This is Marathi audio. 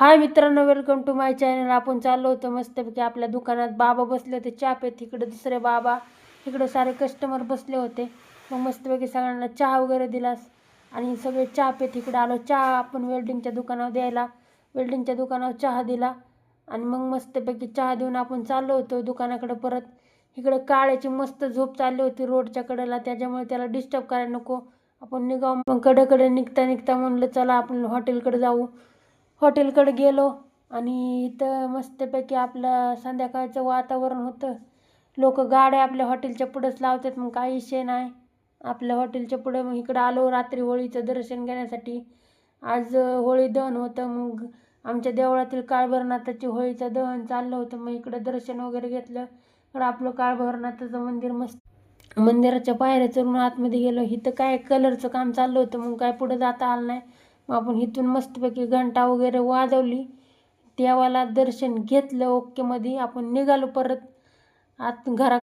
हाय मित्रांनो, वेलकम टू माय चॅनल. आपण चाललो होतो मस्तपैकी आपल्या दुकानात. बाबा बसले होते चहा पेत. इकडे दुसरे बाबा, इकडे सारे कस्टमर बसले होते. मग मस्तपैकी सगळ्यांना चहा वगैरे दिला आणि सगळे चहा पेत इकडे आलो. चहा आपण वेल्डिंगच्या दुकानावर द्यायला वेल्डिंगच्या दुकानावर चहा दिला आणि मग मस्तपैकी चहा देऊन आपण चाललो होतो दुकानाकडे परत. इकडे काळ्याची मस्त झोप चालली होती रोडच्या कडेला, त्याच्यामुळे त्याला डिस्टर्ब करायला नको, आपण निघाव. मग कडेकडे निघता निघता म्हणलं चला आपण हॉटेलकडे जाऊ. हॉटेलकडे गेलो आणि इथं मस्तपैकी आपलं संध्याकाळचं वातावरण होतं. लोक गाड्या आपल्या हॉटेलच्या पुढंच लावतात, मग काही विषय नाही. आपल्या हॉटेलच्या पुढं मग इकडं आलो रात्री होळीचं दर्शन घेण्यासाठी. आज होळी दहन होतं. मग आमच्या देवळातील काळभैरवनाथाची होळीचं दहन चाललं होतं. मग इकडं दर्शन वगैरे घेतलं. इकडं आपलं काळभैरवनाथाचं मंदिर मस्त. मंदिराच्या पायऱ्या चढून आतमध्ये गेलो. इथं काय कलरचं काम चाललं होतं, मग काय पुढं जाता आलं नाही. मग आपण इथून मस्तपैकी घंटा वगैरे वाजवली, देवाला दर्शन घेतलं. ओकेमध्ये आपण निघालो परत आत घरा.